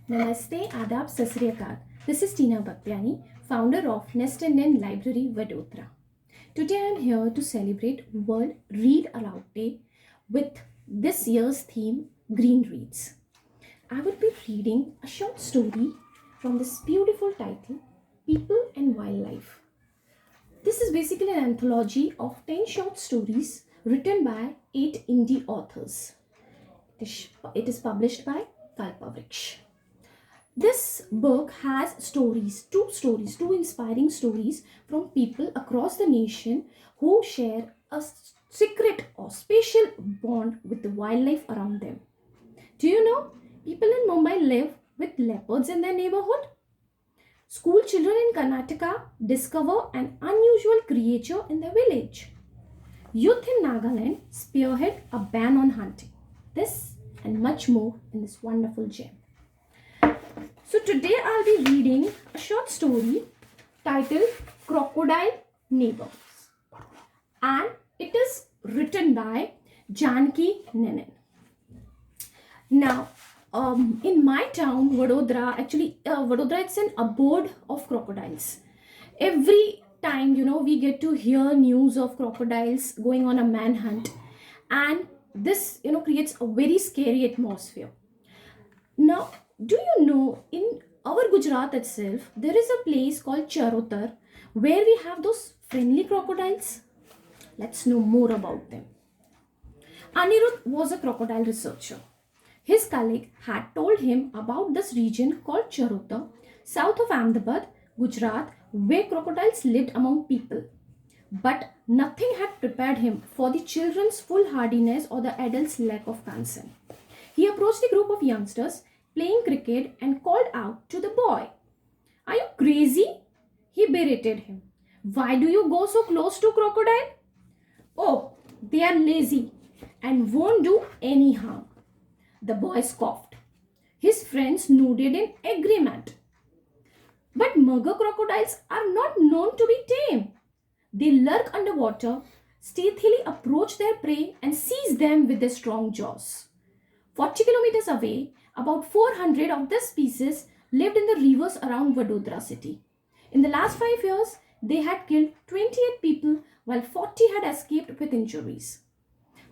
Namaste, Adab, Sasriyakal. This is Tina Bhaktyani, founder of Nest and Nen Library, Vadodara. Today I am here to celebrate World Read Aloud Day with this year's theme, Green Reads. I will be reading a short story from this beautiful title, People and Wildlife. This is basically an anthology of 10 short stories written by 8 indie authors. It is published by Kalpavriksh. This book has two inspiring stories from people across the nation who share a secret or special bond with the wildlife around them. Do you know people in Mumbai live with leopards in their neighborhood? School children in Karnataka discover an unusual creature in their village. Youth in Nagaland spearhead a ban on hunting. This and much more in this wonderful gem. So today I'll be reading a short story titled Crocodile Neighbors, and it is written by Janki Nenin. Now, in my town, Vadodara, Vadodara, it's an abode of crocodiles. Every time, we get to hear news of crocodiles going on a manhunt, and this, creates a very scary atmosphere. Now, do you know in our Gujarat itself, there is a place called Charotar where we have those friendly crocodiles? Let's know more about them. Anirudh was a crocodile researcher. His colleague had told him about this region called Charotar, south of Ahmedabad, Gujarat, where crocodiles lived among people. But nothing had prepared him for the children's foolhardiness or the adults' lack of concern. He approached a group of youngsters playing cricket and called out to the boy. "Are you crazy?" He berated him. "Why do you go so close to crocodile?" "Oh, they are lazy and won't do any harm." The boy scoffed. His friends nodded in agreement. But mugger crocodiles are not known to be tame. They lurk underwater, stealthily approach their prey, and seize them with their strong jaws. 40 kilometers away, about 400 of this species lived in the rivers around Vadodara city. In the last 5 years, they had killed 28 people while 40 had escaped with injuries.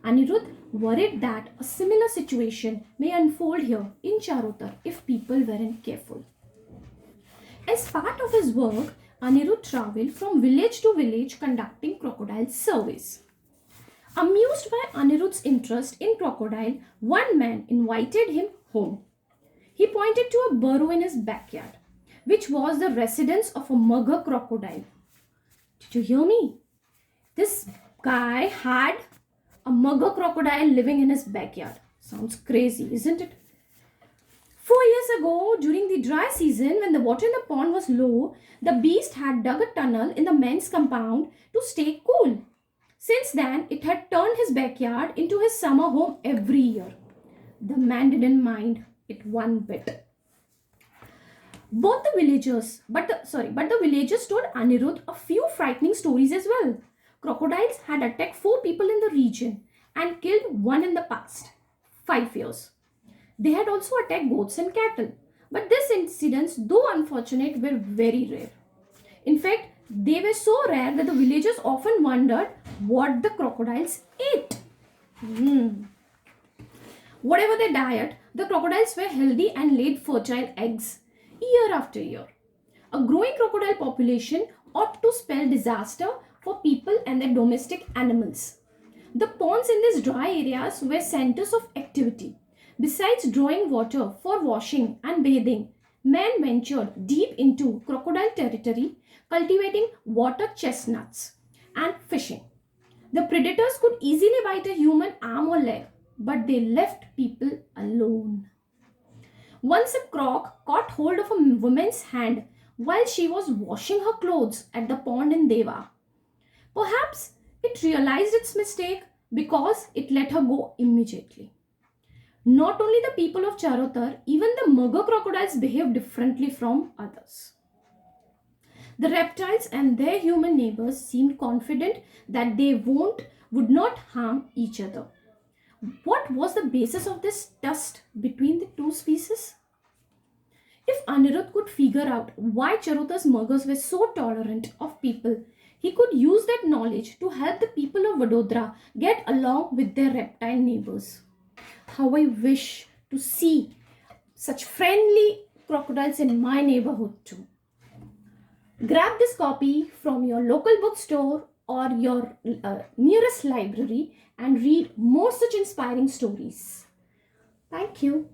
Anirudh worried that a similar situation may unfold here in Charotar if people weren't careful. As part of his work, Anirudh traveled from village to village conducting crocodile surveys. Amused by Anirudh's interest in crocodile, one man invited him home. He pointed to a burrow in his backyard, which was the residence of a mugger crocodile. Did you hear me? This guy had a mugger crocodile living in his backyard. Sounds crazy, isn't it? 4 years ago, during the dry season, when the water in the pond was low, the beast had dug a tunnel in the man's compound to stay cool. Since then, it had turned his backyard into his summer home every year. The man didn't mind it one bit. But the villagers told Anirudh a few frightening stories as well. Crocodiles had attacked 4 people in the region and killed 1 in the past 5 years. They had also attacked goats and cattle. But these incidents, though unfortunate, were very rare. In fact, they were so rare that the villagers often wondered what the crocodiles ate. Whatever their diet, the crocodiles were healthy and laid fertile eggs year after year. A growing crocodile population ought to spell disaster for people and their domestic animals. The ponds in these dry areas were centers of activity. Besides drawing water for washing and bathing, men ventured deep into crocodile territory, cultivating water chestnuts and fishing. The predators could easily bite a human arm or leg, but they left people alone. Once a croc caught hold of a woman's hand while she was washing her clothes at the pond in Deva. Perhaps it realized its mistake because it let her go immediately. Not only the people of Charotar, even the mugger crocodiles behave differently from others. The reptiles and their human neighbors seemed confident that they would not harm each other. What was the basis of this trust between the two species? If Anirudh could figure out why Charuta's muggers were so tolerant of people, he could use that knowledge to help the people of Vadodara get along with their reptile neighbors. How I wish to see such friendly crocodiles in my neighborhood too. Grab this copy from your local bookstore or your nearest library and read more such inspiring stories. Thank you.